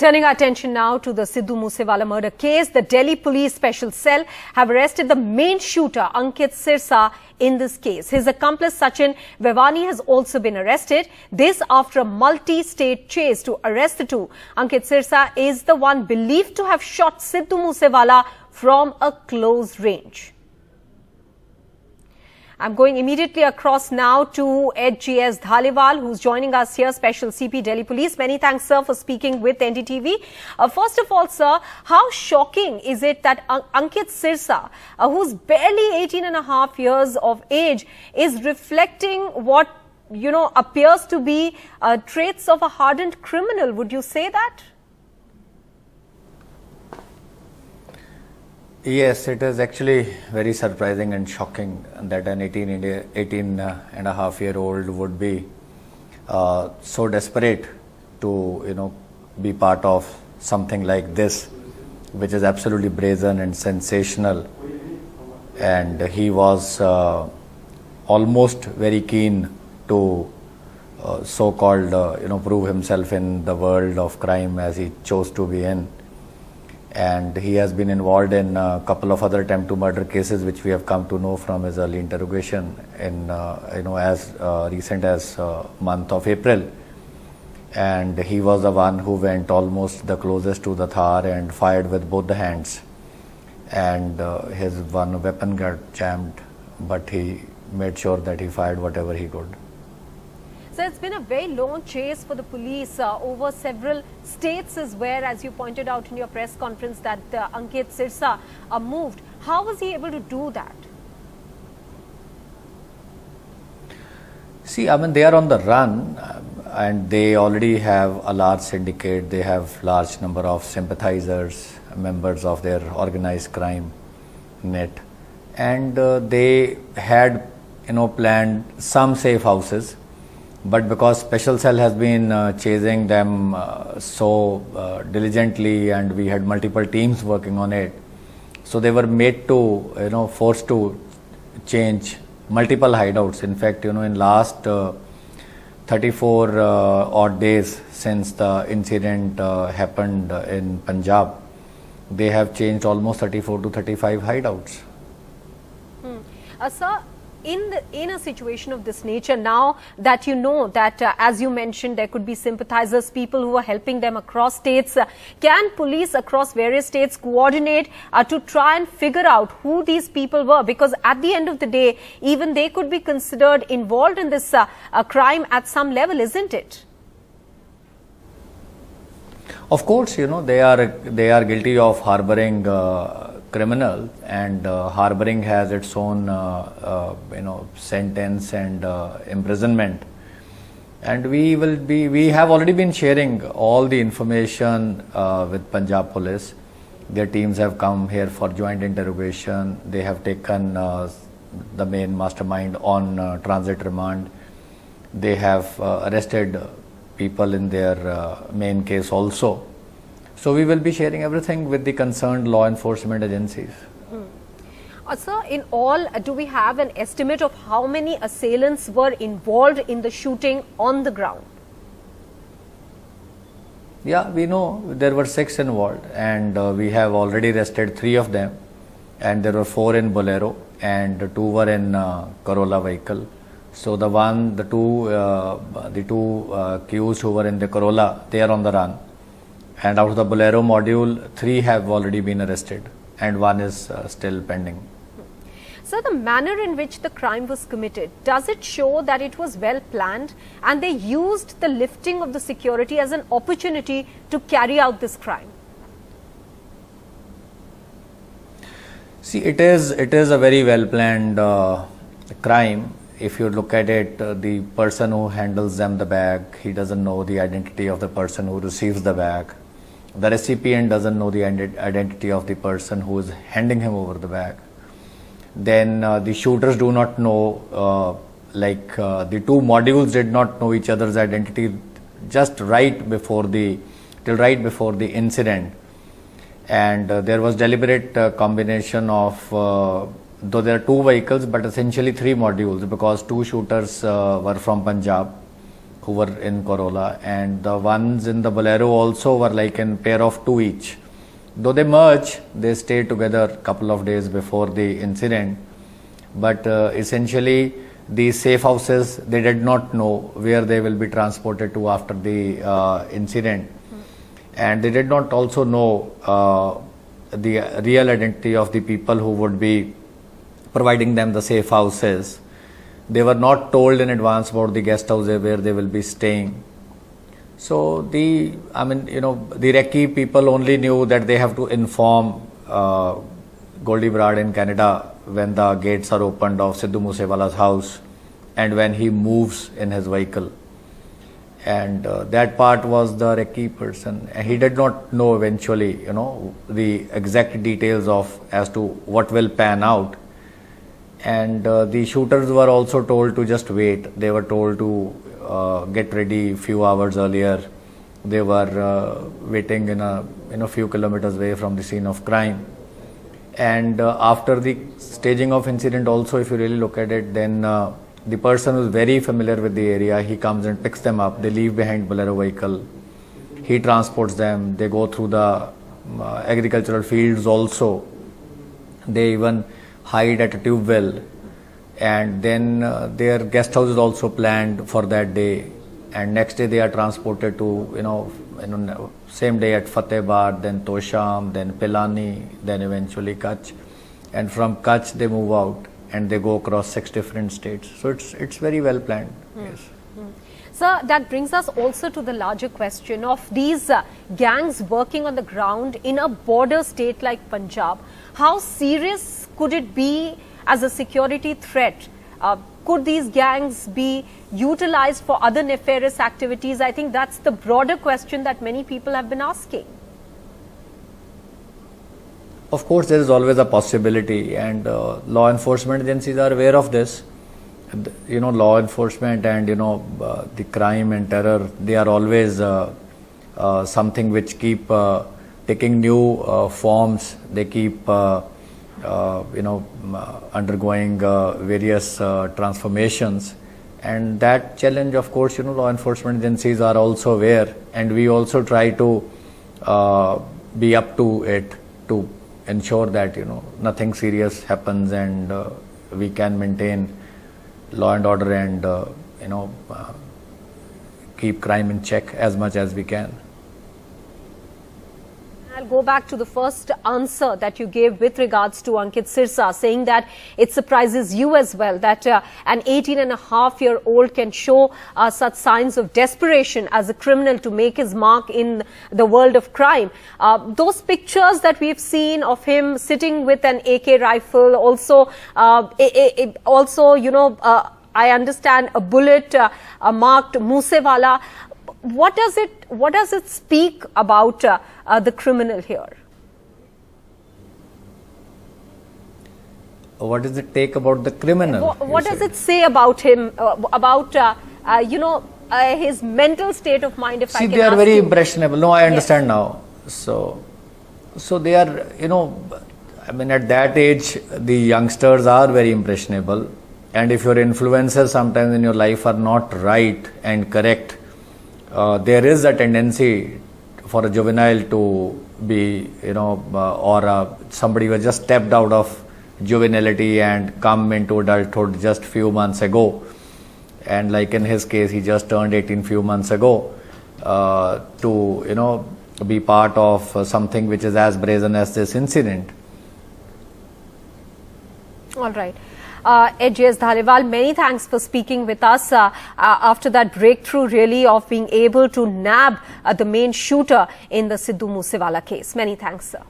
Turning our attention now to the Sidhu Moosewala murder case, the Delhi Police Special Cell have arrested the main shooter, Ankit Sirsa, in this case. His accomplice, Sachin Vevani, has also been arrested. This after a multi-state chase to arrest the two. Ankit Sirsa is the one believed to have shot Sidhu Moosewala from a close range. I'm going immediately across now to HGS Dhaliwal, who's joining us here, Special CP Delhi Police. Many thanks, sir, for speaking with NDTV. First of all, sir, how shocking is it that Ankit Sirsa, who's barely 18 and a half years of age, is reflecting what, appears to be traits of a hardened criminal? Would you say that? Yes, it is actually very surprising and shocking that an 18 and a half year old would be so desperate to be part of something like this, which is absolutely brazen and sensational. And he was almost very keen to so-called prove himself in the world of crime as he chose to be in. And he has been involved in a couple of other attempt to murder cases, which we have come to know from his early interrogation in as recent as month of April. And he was the one who went almost the closest to the Thar and fired with both the hands. And his one weapon got jammed, but he made sure that he fired whatever he could. So it's been a very long chase for the police over several states is where, as you pointed out in your press conference, that Ankit Sirsa moved. How was he able to do that? See, they are on the run and they already have a large syndicate. They have large number of sympathizers, members of their organized crime net. And they had, planned some safe houses. But because Special Cell has been chasing them so diligently, and we had multiple teams working on it, so they were made to, forced to change multiple hideouts. In fact, in last 34 odd days since the incident happened in Punjab, they have changed almost 34 to 35 hideouts. Sir, in a situation of this nature, now that that as you mentioned, there could be sympathizers, people who are helping them across states, can police across various states coordinate to try and figure out who these people were? Because at the end of the day, even they could be considered involved in this crime at some level, isn't it? Of course, they are guilty of harboring criminal, and harboring has its own sentence and imprisonment. And we have already been sharing all the information with Punjab Police. Their teams have come here for joint interrogation. They have taken the main mastermind on transit remand. They have arrested people in their main case also. So we will be sharing everything with the concerned law enforcement agencies. Sir, in all, do we have an estimate of how many assailants were involved in the shooting on the ground? Yeah, we know there were 6 involved, and we have already arrested 3 of them, and there were 4 in Bolero and 2 were in Corolla vehicle. So the two accused who were in the Corolla, they are on the run. And out of the Bolero module, 3 have already been arrested and 1 is still pending. So the manner in which the crime was committed, does it show that it was well planned and they used the lifting of the security as an opportunity to carry out this crime? See, it is a very well planned crime. If you look at it, the person who handles them the bag, he doesn't know the identity of the person who receives the bag. The recipient doesn't know the identity of the person who is handing him over the bag. Then the shooters do not know, the 2 modules did not know each other's identity just right before the incident. And there was deliberate combination of, though there are 2 vehicles, but essentially 3 modules, because 2 shooters were from Punjab who were in Corolla, and the ones in the Bolero also were like in pair of two each. Though they merged, they stayed together a couple of days before the incident. But essentially, these safe houses, they did not know where they will be transported to after the incident. And they did not also know the real identity of the people who would be providing them the safe houses. They were not told in advance about the guest houses where they will be staying. So the recce people only knew that they have to inform Goldie Brad in Canada when the gates are opened of Sidhu Moosewala's house and when he moves in his vehicle. And that part was the recce person. And he did not know eventually, the exact details of as to what will pan out. And the shooters were also told to just wait. They were told to get ready few hours earlier. They were waiting in a few kilometers away from the scene of crime. And after the staging of incident also, if you really look at it, then the person who is very familiar with the area, he comes and picks them up. They leave behind Bolero vehicle. He transports them. They go through the agricultural fields also. They even hide at a tube well, and then their guest house is also planned for that day, and next day they are transported to same day at Fatehbad, then Tosham, then Pilani, then eventually Kutch, and from Kutch they move out and they go across 6 different states. So it's very well planned. Yes. Sir, that brings us also to the larger question of these gangs working on the ground in a border state like Punjab. How serious could it be as a security threat? Could these gangs be utilized for other nefarious activities? I think that's the broader question that many people have been asking. Of course, there is always a possibility, and law enforcement agencies are aware of this. Law enforcement and the crime and terror, they are always something which keep taking new forms. They keep undergoing various transformations, and that challenge, of course, law enforcement agencies are also aware, and we also try to be up to it to ensure that nothing serious happens, and we can maintain law and order and keep crime in check as much as we can. I'll go back to the first answer that you gave with regards to Ankit Sirsa, saying that it surprises you as well that an 18-and-a-half-year-old can show such signs of desperation as a criminal to make his mark in the world of crime. Those pictures that we've seen of him sitting with an AK rifle, also, I understand a bullet marked Moosewala. What does it speak about the criminal here? What does it take about the criminal? What does it say about him, about his mental state of mind? If I can they are very you. impressionable. No, I understand now. So they are, at that age, the youngsters are very impressionable, and if your influences sometimes in your life are not right and correct, there is a tendency for a juvenile to be, or somebody who has just stepped out of juvenility and come into adulthood just few months ago. And like in his case, he just turned 18 few months ago, to, be part of something which is as brazen as this incident. All right. HGS Dhaliwal, many thanks for speaking with us after that breakthrough really of being able to nab the main shooter in the Sidhu Moosewala case. Many thanks, sir.